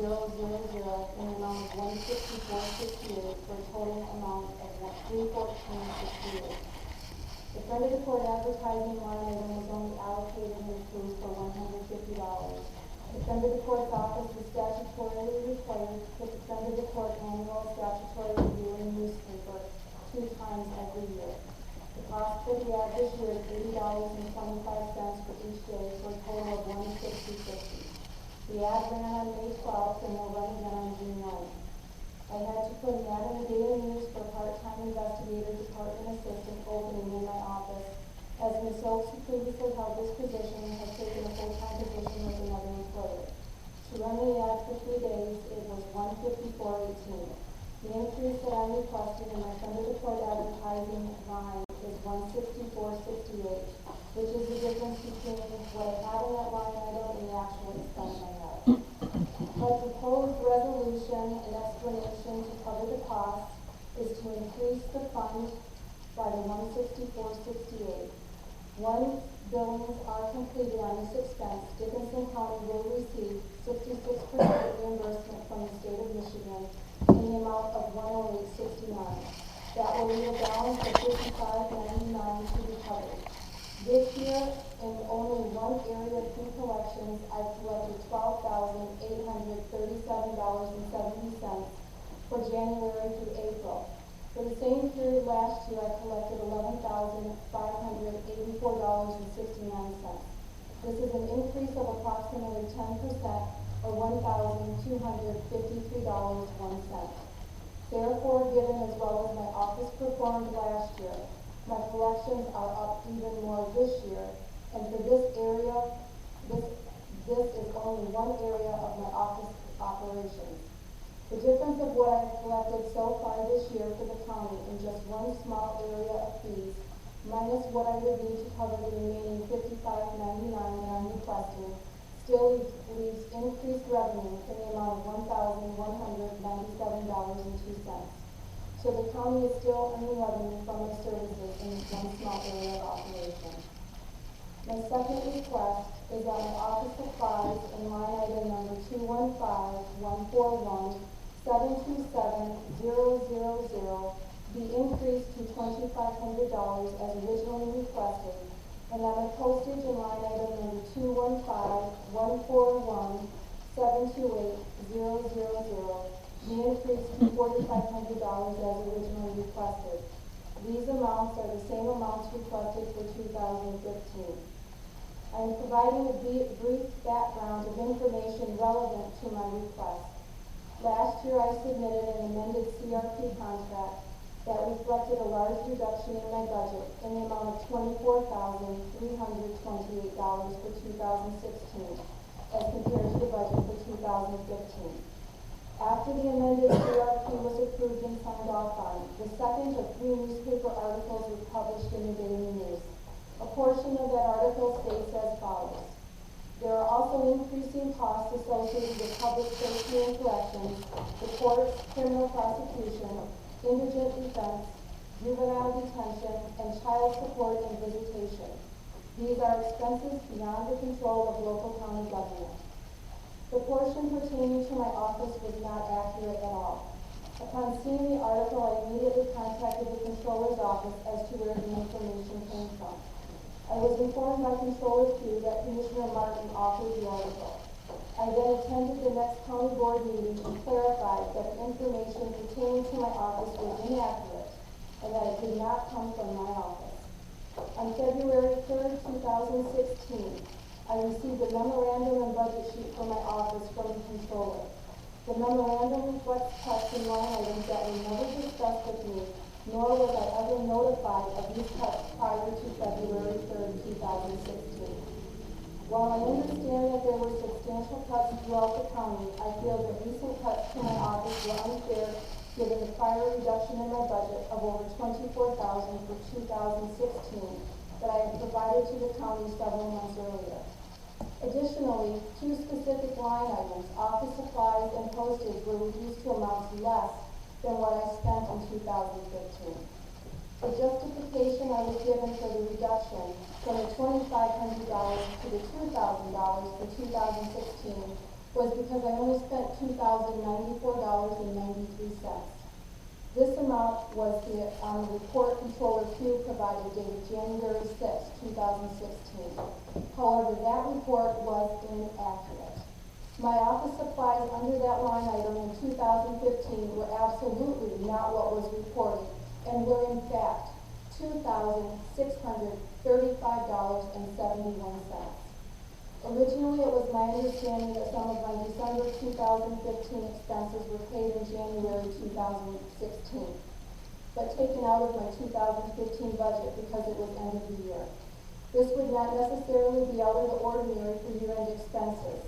in the amount of $164.68 for a total amount of $314.68. The friend of the court advertising line item was only allocated and approved for $150. The friend of the court's office is statutorily required to put the friend of the court annual statutory review in the newspaper 2 times every year. The cost for the ad this year is $80.25 for each day for a total of $160.50. The ad ran on May 12th and will run again on June 9th. I had to put an ad in the Daily News for part-time investigator department assistant opening in my office, as Ms. Oaks, who previously held this position, has taken a full-time position with another employer. To run the ad for 3 days, it was $154.18. The increase that I'm requesting in my friend of the court advertising line is $164.68, which is the difference between what I have in that line item and the actual expense I have. My proposed resolution and explanation to cover the cost is to increase the fund by the $164.68. Once billings are completed on this expense, Dickinson County will receive 66% reimbursement from the state of Michigan in the amount of $108.69. That will leave a balance of $55.99 to be covered. This year, in only one area of food collections, I've collected $12,837.70 for January through April. For the same period last year, I collected $11,584.69. This is an increase of approximately 10%, or $1,253.01. Therefore, given as well as my office performed last year, my collections are up even more this year, and for this area, this is only one area of my office operations. The difference of what I have collected so far this year for the county in just one small area of fees, minus what I would need to cover the remaining $55.99 that I'm requesting, still leaves increased revenue in the amount of $1,197.02. So the county is still earning revenue from its services in this one small area of operation. My second request is that my office supplies in line item number 215-141-727-000 be increased to $2,500 as originally requested, and that my postage in line item number 215-141-728-000 be increased to $4,500 as originally requested. These amounts are the same amounts requested for 2015. I am providing a brief background of information relevant to my request. Last year I submitted an amended CRP contract that reflected a large reduction in my budget in the amount of $24,328 for 2016 as compared to the budget for 2015. After the amended CRP was approved and signed off on, the second of 3 newspaper articles was published in the Daily News. A portion of that article states as follows: there are also increasing costs associated with public safety and corrections, the courts, criminal prosecution, indigent defense, juvenile detention, and child support and visitation. These are expenses beyond the control of local county government. The portion pertaining to my office was not accurate at all. Upon seeing the article, I immediately contacted the Controller's office as to where the information came from. I was informed by Controller Pugh that Commissioner Martin authored the article. I then attended the next county board meeting and clarified that the information pertaining to my office was inaccurate and that it did not come from my office. On February 3rd, 2016, I received a memorandum and budget sheet from my office from the Controller. The memorandum reflects cuts in line items that were never discussed with me, nor was I ever notified of these cuts prior to February 3rd, 2016. While I understand that there were substantial cuts throughout the county, I feel that recent cuts to my office were unfair given the prior reduction in my budget of over $24,000 for 2016 that I had provided to the county several months earlier. Additionally, 2 specific line items, office supplies and postage, were reduced to amounts less than what I spent in 2015. The justification I was given for the reduction from the $2,500 to the $2,000 for 2016 was because I only spent $2,094.93. This amount was the report Controller Pugh provided dated January 6, 2016. However, that report was inaccurate. My office supplies under that line item in 2015 were absolutely not what was reported and were in fact $2,635.71. Originally, it was my understanding that some of my December 2015 expenses were paid in January 2016, but taken out of my 2015 budget because it was end of the year. This would not necessarily be out of the ordinary for year-end expenses.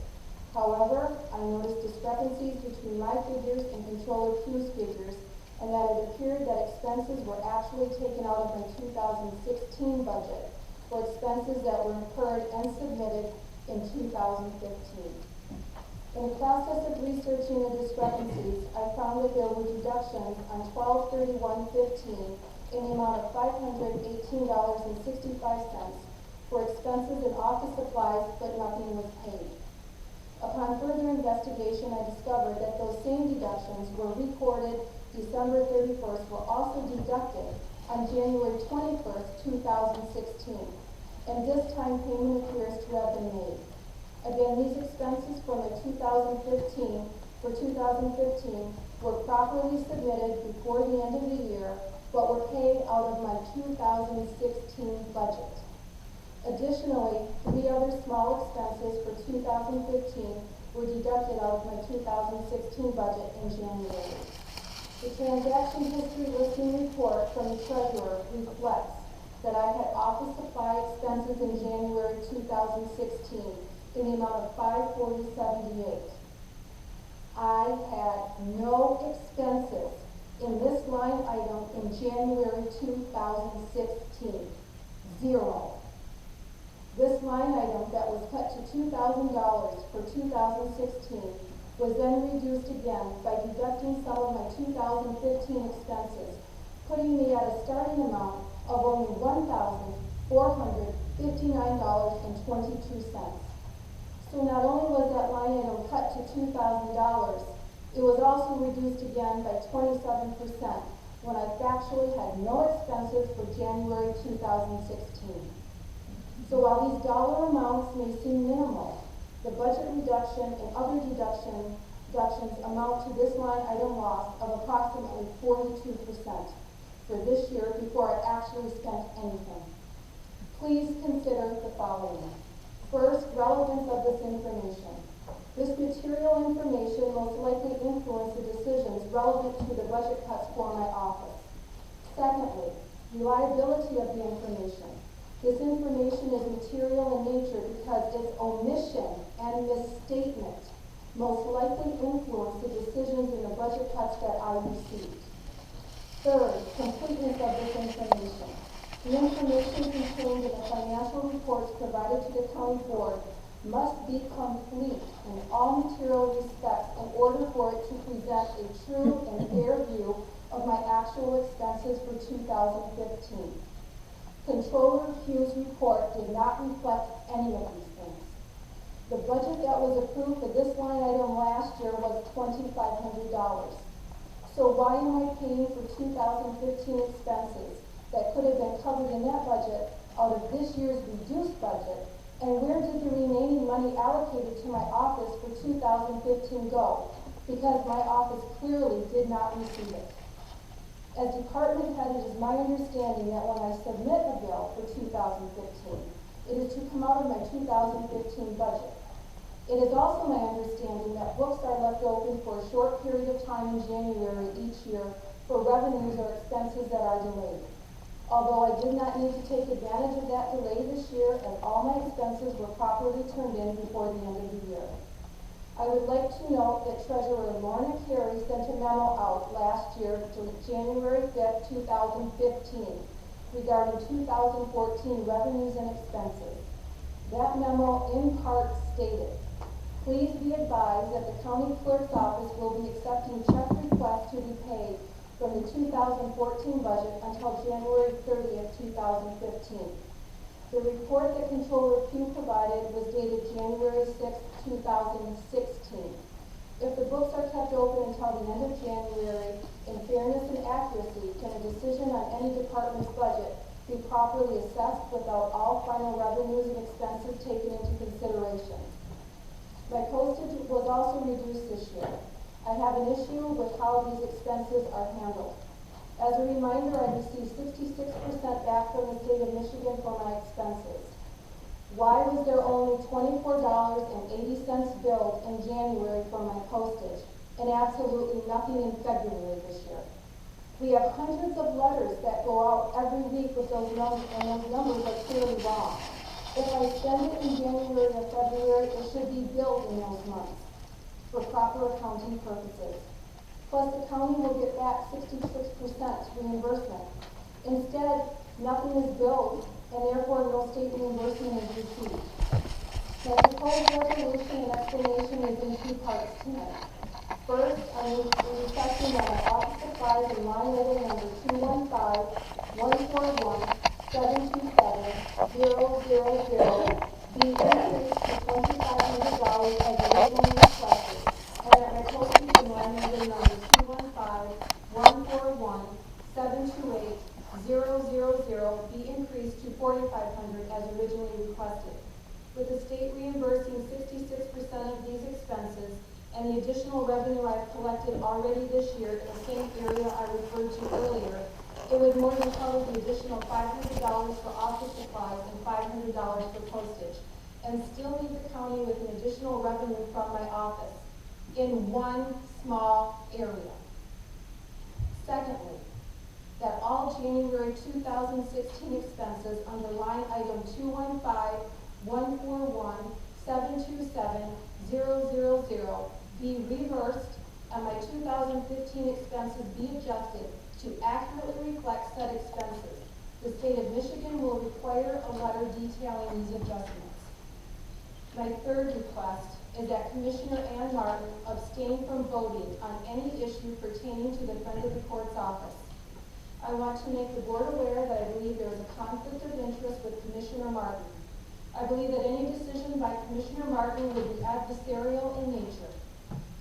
However, I noticed discrepancies between my figures and Controller Pugh's figures, and that it appeared that expenses were actually taken out of my 2016 budget for expenses that were incurred and submitted in 2015. In the process of researching the discrepancies, I found that there were deductions on 12/31/15 in the amount of $518.65 for expenses and office supplies, but nothing was paid. Upon further investigation, I discovered that those same deductions were recorded December 31st were also deducted on January 21st, 2016. And this time payment appears to have been made. Again, these expenses for 2015 were properly submitted before the end of the year, but were paid out of my 2016 budget. Additionally, 3 other small expenses for 2015 were deducted out of my 2016 budget in January. The transaction history listing report from the treasurer reflects that I had office supply expenses in January 2016 in the amount of $540.78. I had no expenses in this line item in January 2016. 0. This line item that was cut to $2,000 for 2016 was then reduced again by deducting some of my 2015 expenses, putting me at a starting amount of only $1,459.22. So not only was that line item cut to $2,000, it was also reduced again by 27% when I factually had no expenses for January 2016. So while these dollar amounts may seem minimal, the budget reduction and other deductions amount to this line item loss of approximately 42% for this year before I actually spent anything. Please consider the following. First, relevance of this information. This material information most likely influenced the decisions relevant to the budget cuts for my office. Secondly, reliability of the information. This information is material in nature because its omission and misstatement most likely influenced the decisions in the budget cuts that I received. Third, completeness of this information. The information contained in the financial reports provided to the county board must be complete in all material respects in order for it to present a true and fair view of my actual expenses for 2015. Controller Pugh's report did not reflect any of these things. The budget that was approved for this line item last year was $2,500. So why am I paying for 2015 expenses that could have been covered in that budget out of this year's reduced budget? And where did the remaining money allocated to my office for 2015 go? Because my office clearly did not receive it. As department head, it is my understanding that when I submit a bill for 2015, it is to come out of my 2015 budget. It is also my understanding that books are left open for a short period of time in January each year for revenues or expenses that are delayed. Although I did not need to take advantage of that delay this year, and all my expenses were properly turned in before the end of the year. I would like to note that Treasurer Lorna Carey sent a memo out last year, January 5th, 2015, regarding 2014 revenues and expenses. That memo in part stated, "Please be advised that the county clerk's office will be accepting check requests to be paid from the 2014 budget until January 30th, 2015. The report that Controller Pugh provided was dated January 6, 2016. until the end of January, in fairness and accuracy, can a decision on any department's budget be properly assessed without all final revenues and expenses taken into consideration. My postage was also reduced this year. I have an issue with how these expenses are handled. As a reminder, I received 66% back from the state of Michigan for my expenses. Why was there only $24.80 billed in January for my postage, and absolutely nothing in February this year? We have hundreds of letters that go out every week with those numbers, and those numbers are clearly wrong. If I spend it in January or February, it should be billed in those months for proper accounting purposes. Plus, the county will get back 66% reimbursement. Instead, nothing is billed, and therefore no state reimbursement is received. My proposed resolution and explanation is in two parts tonight. First, I'm requesting that my office supplies in line item number 215-141-727-000 be increased to $2,500 as originally requested, and that my postage in line item number 215-141-728-000 be increased to $4,500 as originally requested, with the state reimbursing 66% of these expenses and the additional revenue I've collected already this year in the same area I referred to earlier. It would more than cover the additional $500 for office supplies and $500 for postage, and still leave the county with an additional revenue from my office in one small area. Secondly, that all January 2016 expenses under line item 215-141-727-000 be reversed and my 2015 expenses be adjusted to accurately reflect said expenses. The state of Michigan will require a letter detailing these adjustments. My third request is that Commissioner Ann Martin abstain from voting on any issue pertaining to the friend of the court's office. I want to make the board aware that I believe there is a conflict of interest with Commissioner Martin. I believe that any decision by Commissioner Martin would be adversarial in nature.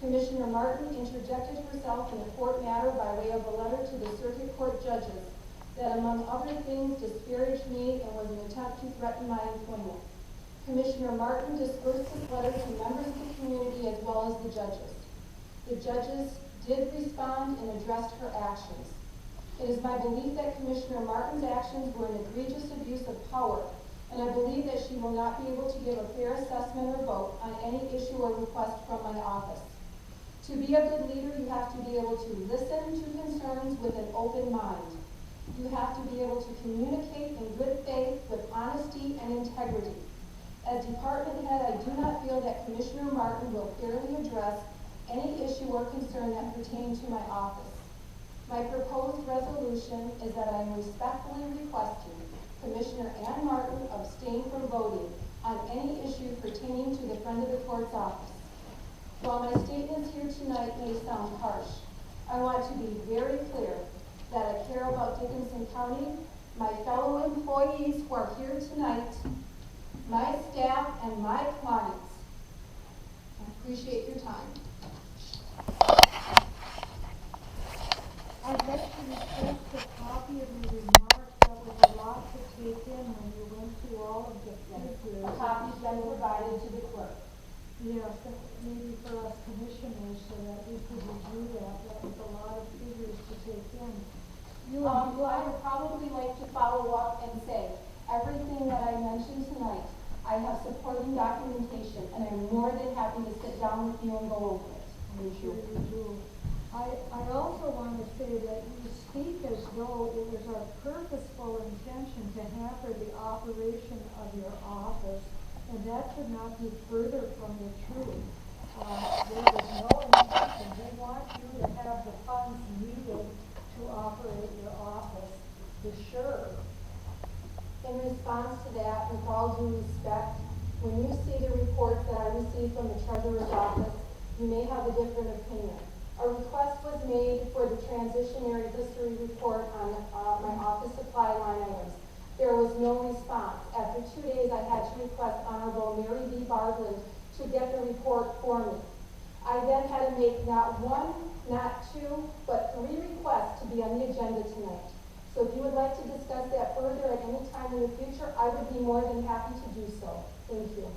Commissioner Martin interjected herself in a court matter by way of a letter to the circuit court judges that, among other things, disparaged me and was an attempt to threaten my employment. Commissioner Martin dispersed this letter to members of the community as well as the judges. The judges did respond and addressed her actions. It is my belief that Commissioner Martin's actions were an egregious abuse of power, and I believe that she will not be able to give a fair assessment or vote on any issue or request from my office. To be a good leader, you have to be able to listen to concerns with an open mind. You have to be able to communicate in good faith with honesty and integrity. As department head, I do not feel that Commissioner Martin will fairly address any issue or concern that pertain to my office. My proposed resolution is that I am respectfully requesting Commissioner Ann Martin abstain from voting on any issue pertaining to the friend of the court's office. While my statements here tonight may sound harsh, I want to be very clear that I care about Dickinson County, my fellow employees who are here tonight, my staff, and my clients. I appreciate your time. I'd like to request a copy of your remarks. That was a lot to take in when you went through all of the figures. A copy's been provided to the clerk. Yes, maybe for us commissioners so that we could review that. That was a lot of figures to take in. I would probably like to follow up and say everything that I mentioned tonight, I have supporting documentation, and I'm more than happy to sit down with you and go over it. I'm sure you do. I also want to say that you speak as though it was our purposeful intention to hamper the operation of your office, and that could not be further from the truth. There was no intention. We want you to have the funds needed to operate your office, for sure. In response to that, with all due respect, when you see the reports that I received from the treasurer's office, you may have a different opinion. A request was made for the transitionary history report on my office supply line items. There was no response. After 2 days, I had to request Honorable Mary B. Bartlett to get the report for me. I then had to make not one not 2, but 3 requests to be on the agenda tonight. So if you would like to discuss that further at any time in the future, I would be more than happy to do so. Thank you.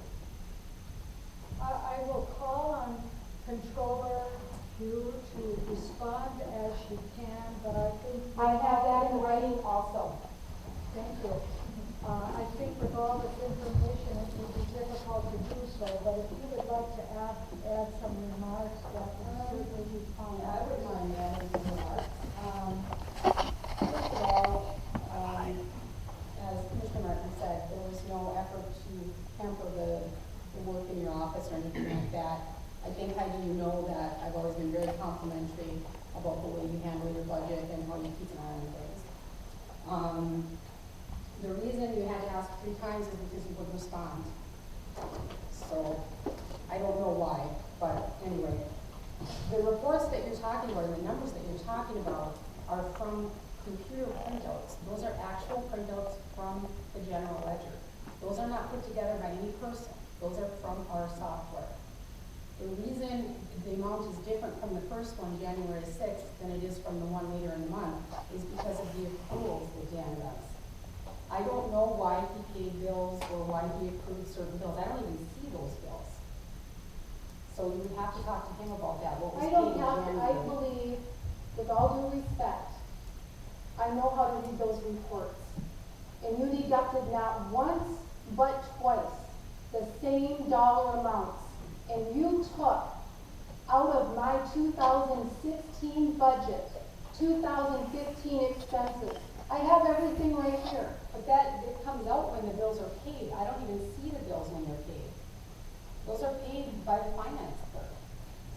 I will call on Controller Pugh to respond as she can, but I think. I have that in writing also. Thank you. I think with all this information, it would be difficult to do so, but if you would like to add some remarks, that would certainly be fine. Yeah, I wouldn't mind adding some remarks. First of all, as Commissioner Martin said, there was no effort to hamper the work in your office or anything like that. I think, Heidi, you know that I've always been very complimentary about the way you handle your budget and how you keep an eye on things. The reason you had to ask 3 times is because you wouldn't respond. So, I don't know why, but anyway. The reports that you're talking about, and the numbers that you're talking about, are from computer printouts. Those are actual printouts from the general ledger. Those are not put together by any person. Those are from our software. The reason the amount is different from the first one, January 6th, than it is from the one later in the month, is because of the accruals that Dan does. I don't know why he paid bills or why he approved certain bills. I don't even see those bills. So you would have to talk to him about that, what was I paid don't in have to, I January. believe, with all due respect, I know how to read those reports. And you deducted not once, but twice, the same dollar amounts. And you took out of my 2016 budget, 2015 expenses. I have everything right here. But that, it comes out when the bills are paid. I don't even see the bills when they're paid. Those are paid by the finance clerk.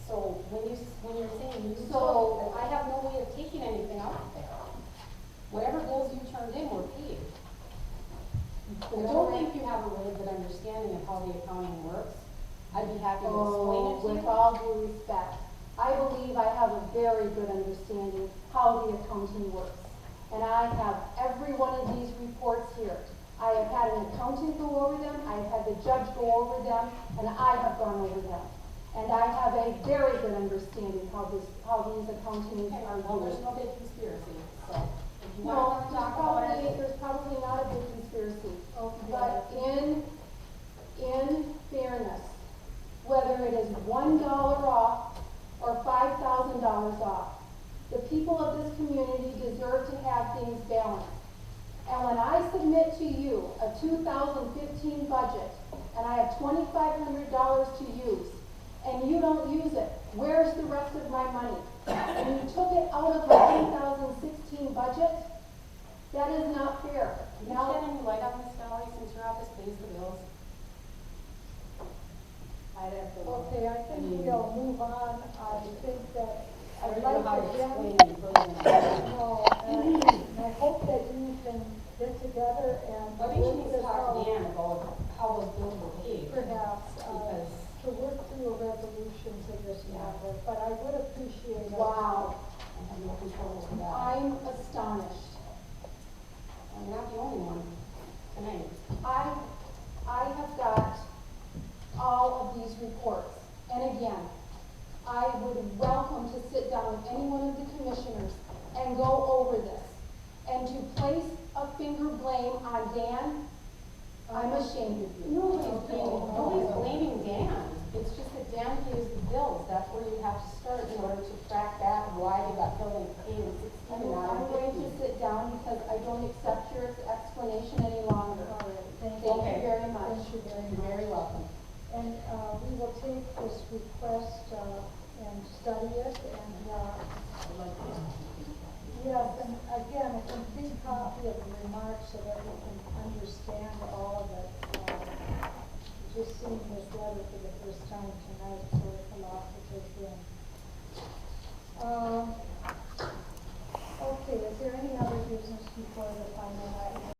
So when you're saying you took, I have no way of taking anything out of there. Whatever bills you turned in were paid. I don't think you have a really good understanding of how the accounting works. I'd be happy to explain it to you. With all due respect, I believe I have a very good understanding how the accounting works. And I have every one of these reports here. I have had an accountant go over them, I have had the judge go over them, and I have gone over them. And I have a very good understanding how these accounting Okay, are well, there's used. no big conspiracy, so if you No, want to talk about it. there's probably not a big conspiracy. Okay. But in fairness, whether it is $1 off or $5,000 off, the people of this community deserve to have things balanced. And when I submit to you a 2015 budget, and I have $2,500 to use, and you don't use it, where's the rest of my money? And you took it out of my 2016 budget? That is not fair. Can you shed any light on this, Valerie, since your office pays the bills? I'd have to. Okay, I think we'll move on. I think that I I'd don't know like how to to explain get, it further. no, and I hope that you can get together and I think you work need to this talk to out, Dan about how those bills were paid. perhaps, Because to work through a resolution to this matter, but I would appreciate it. Wow, I have no control over that. I'm astonished. I'm not the only one tonight. I have got all of these reports. And again, I would welcome to sit down with any one of the commissioners and go over this. And to place a finger blame on Dan, I'm ashamed of you. Nobody's blaming Dan. It's just that Dan pays the bills. That's where you have to start in order to track back why they got billed and paid in 16 and not I'm in going to 15. sit down because I don't accept your explanation any longer. All right, thank you. Thank you very much. Thank you very You're much. very welcome. And we will take this request and study it, and yes, and again, a complete copy of the remarks so that we can understand all of it. Just seeing this letter for the first time tonight, so it's a lot to take in.